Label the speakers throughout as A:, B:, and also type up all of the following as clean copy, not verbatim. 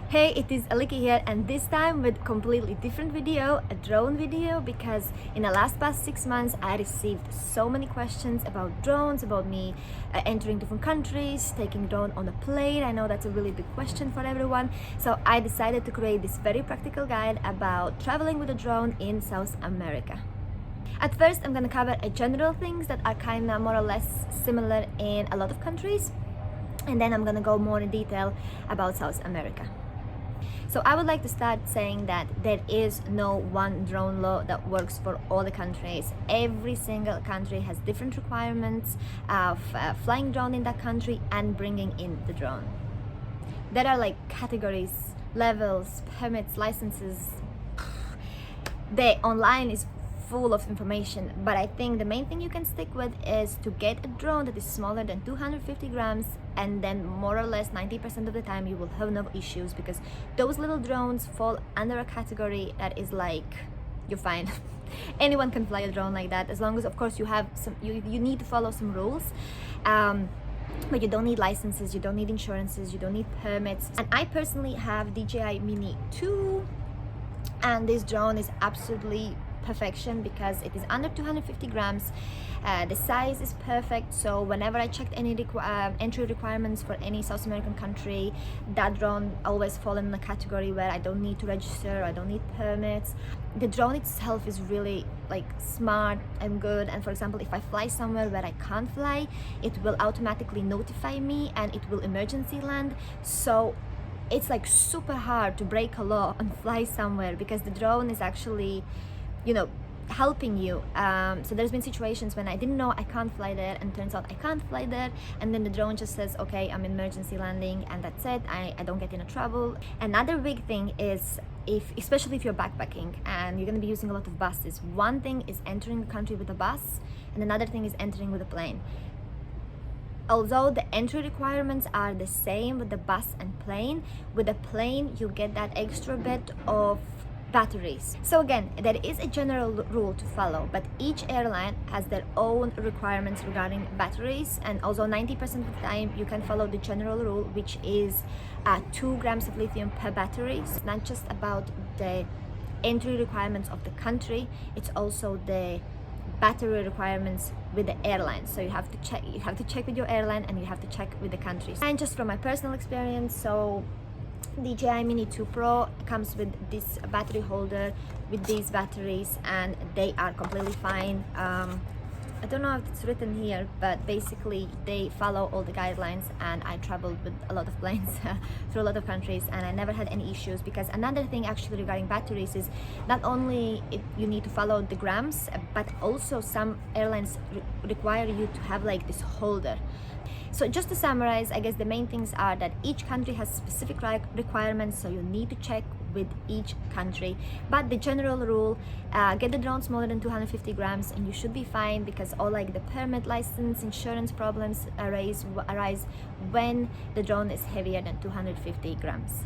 A: Hey, it is Aliki here, and this time with completely different video, a drone video, because in the past 6 months I received so many questions about drones, about me entering different countries, taking drone on a plane. I know that's a really big question for everyone, so I decided to create this very practical guide about traveling with a drone in South America. At first, I'm gonna cover general things that are kind of more or less similar in a lot of countries, and then I'm gonna go more in detail about South America. So I would like to start saying that there is no one drone law that works for all the countries. Every single country has different requirements of flying drone in that country and bringing in the drone. There are like categories, levels, permits, licenses. The online is full of information, but I think the main thing you can stick with is to get a drone that is smaller than 250 grams, and then more or less 90% of the time you will have no issues, because those little drones fall under a category that is like, you're fine. Anyone can fly a drone like that, as long as of course you have some, you need to follow some rules, but you don't need licenses, you don't need insurances, you don't need permits. And I personally have DJI Mini 2, and this drone is absolutely perfection because it is under 250 grams. The size is perfect, so whenever I checked any entry requirements for any South American country, that drone always fall in the category where I don't need to register, I don't need permits. The drone itself is really like smart and good, and for example, if I fly somewhere where I can't fly, it will automatically notify me and it will emergency land. So it's like super hard to break a law and fly somewhere because the drone is actually, you know, helping you. So there's been situations when I didn't know I can't fly there, and turns out I can't fly there, and then the drone just says, okay, I'm emergency landing, and that's it. I don't get into trouble. Another big thing is, especially if you're backpacking and you're going to be using a lot of buses, one thing is entering the country with a bus, and another thing is entering with a plane. Although the entry requirements are the same with the bus and plane, with the plane you get that extra bit of batteries. So again, there is a general rule to follow, but each airline has their own requirements regarding batteries, and although 90% of the time you can follow the general rule, which is 2 grams of lithium per battery. It's not just about the entry requirements of the country, it's also the battery requirements with the airline. So you have to check with your airline, and you have to check with the countries. And just from my personal experience, so DJI Mini 2 Pro comes with this battery holder with these batteries, and they are completely fine. I don't know if it's written here, but basically they follow all the guidelines, and I traveled with a lot of planes through a lot of countries, and I never had any issues. Because another thing actually regarding batteries is not only you need to follow the grams, but also some airlines require you to have like this holder. So just to summarize, I guess the main things are that each country has specific requirements, so you need to check with each country. But the general rule, get the drone smaller than 250 grams and you should be fine, because all like the permit, license, insurance problems arise when the drone is heavier than 250 grams.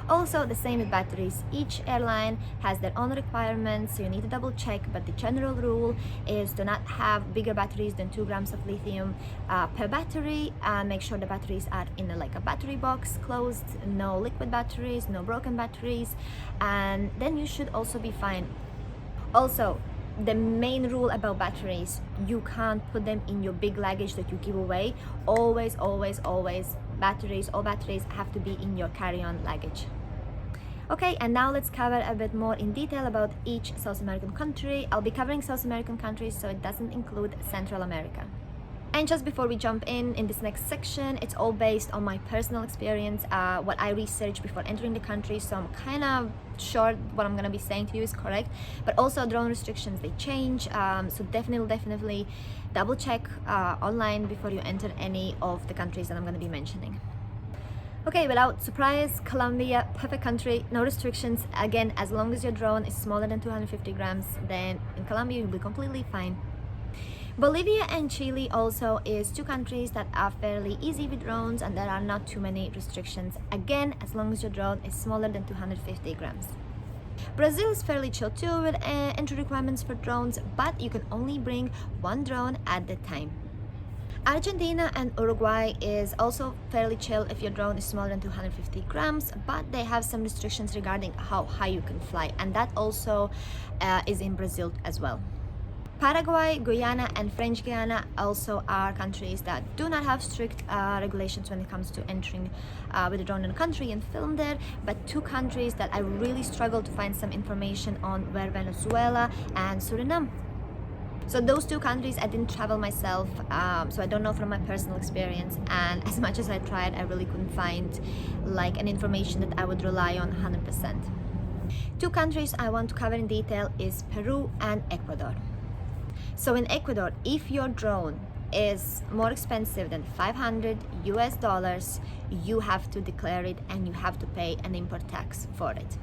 A: Also, the same with batteries. Each airline has their own requirements, so you need to double check, but the general rule is to not have bigger batteries than 2 grams of lithium per battery. Make sure the batteries are in like a battery box, closed, no liquid batteries, no broken batteries, and then you should also be fine. Also, the main rule about batteries, you can't put them in your big luggage that you give away. Always, always, always, all batteries have to be in your carry-on luggage. Okay, and now let's cover a bit more in detail about each South American country. I'll be covering South American countries, so it doesn't include Central America. And just before we jump in this next section, it's all based on my personal experience, what I researched before entering the country, so I'm kind of sure what I'm going to be saying to you is correct. But also drone restrictions, they change, so definitely double check online before you enter any of the countries that I'm going to be mentioning. Okay, without surprise, Colombia, perfect country, no restrictions. Again, as long as your drone is smaller than 250 grams, then in Colombia you'll be completely fine. Bolivia and Chile also is 2 countries that are fairly easy with drones, and there are not too many restrictions. Again, as long as your drone is smaller than 250 grams. Brazil is fairly chill too with entry requirements for drones, but you can only bring 1 drone at a time. Argentina and Uruguay is also fairly chill if your drone is smaller than 250 grams, but they have some restrictions regarding how high you can fly, and that also is in Brazil as well. Paraguay, Guyana, and French Guiana also are countries that do not have strict regulations when it comes to entering with a drone in a country and film there. But two countries that I really struggled to find some information on were Venezuela and Suriname. So those two countries I didn't travel myself, so I don't know from my personal experience, and as much as I tried, I really couldn't find like an information that I would rely on 100%. Two countries I want to cover in detail is Peru and Ecuador. So in Ecuador, if your drone is more expensive than $500 US, you have to declare it and you have to pay an import tax for it.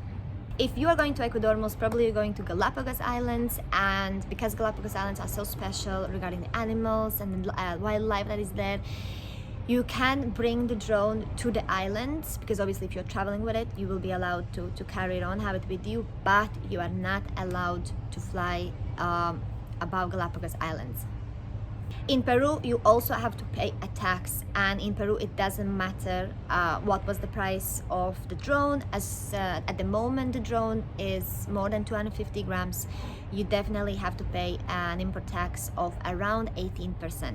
A: If you are going to Ecuador, most probably you're going to Galapagos Islands, and because Galapagos Islands are so special regarding the animals and the wildlife that is there, you can bring the drone to the islands, because obviously if you're traveling with it, you will be allowed to carry it on, have it with you, but you are not allowed to fly above Galapagos Islands. In Peru, you also have to pay a tax, and in Peru it doesn't matter what was the price of the drone, as at the moment the drone is more than 250 grams, you definitely have to pay an import tax of around 18%.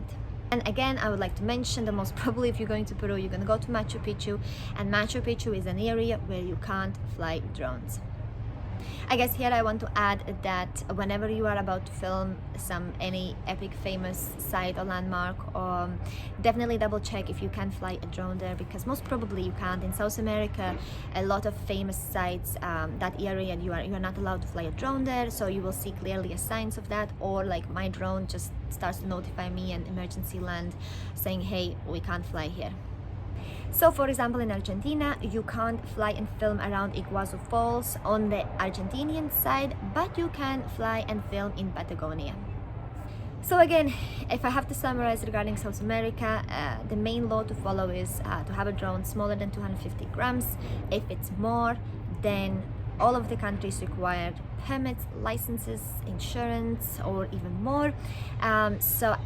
A: And again, I would like to mention that most probably if you're going to Peru, you're going to go to Machu Picchu, and Machu Picchu is an area where you can't fly drones. I guess here I want to add that whenever you are about to film any epic famous site or landmark, definitely double check if you can fly a drone there, because most probably you can't. In South America, a lot of famous sites, that area you are not allowed to fly a drone there, so you will see clearly a signs of that, or like my drone just starts to notify me an emergency land saying, hey, we can't fly here. So for example, in Argentina, you can't fly and film around Iguazu Falls on the Argentinian side, but you can fly and film in Patagonia. So again, if I have to summarize regarding South America, the main law to follow is to have a drone smaller than 250 grams. If it's more, then all of the countries require permits, licenses, insurance, or even more. So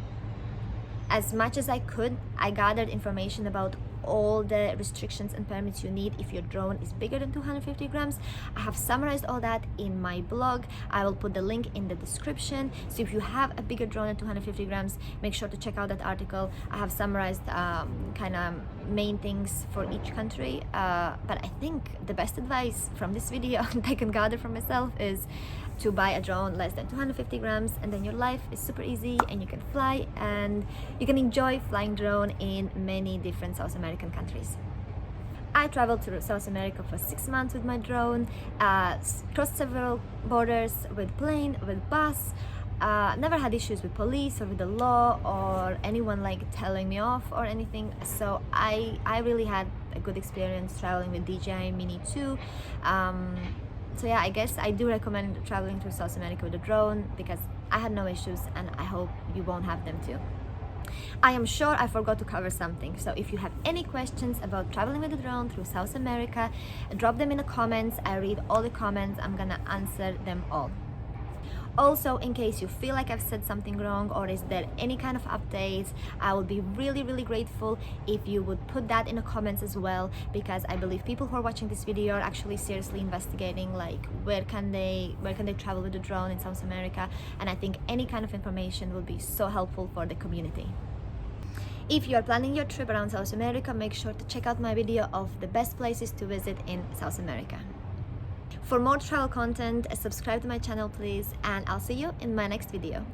A: as much as I could, I gathered information about all the restrictions and permits you need if your drone is bigger than 250 grams. I have summarized all that in my blog. I will put the link in the description. So if you have a bigger drone than 250 grams, make sure to check out that article. I have summarized kind of main things for each country. But I think the best advice from this video that I can gather from myself is to buy a drone less than 250 grams, and then your life is super easy and you can fly and you can enjoy flying drone in many different South American countries. I traveled to South America for 6 months with my drone, crossed several borders with plane, with bus, never had issues with police or with the law or anyone like telling me off or anything. So I really had a good experience traveling with DJI Mini 2. So yeah, I guess I do recommend traveling to South America with a drone, because I had no issues and I hope you won't have them too. I am sure I forgot to cover something, so if you have any questions about traveling with a drone through South America, drop them in the comments. I read all the comments, I'm gonna answer them all. Also, in case you feel like I've said something wrong or is there any kind of updates, I would be really grateful if you would put that in the comments as well, because I believe people who are watching this video are actually seriously investigating like where can they travel with a drone in South America, and I think any kind of information will be so helpful for the community. If you are planning your trip around South America, make sure to check out my video of the best places to visit in South America. For more travel content, subscribe to my channel please, and I'll see you in my next video.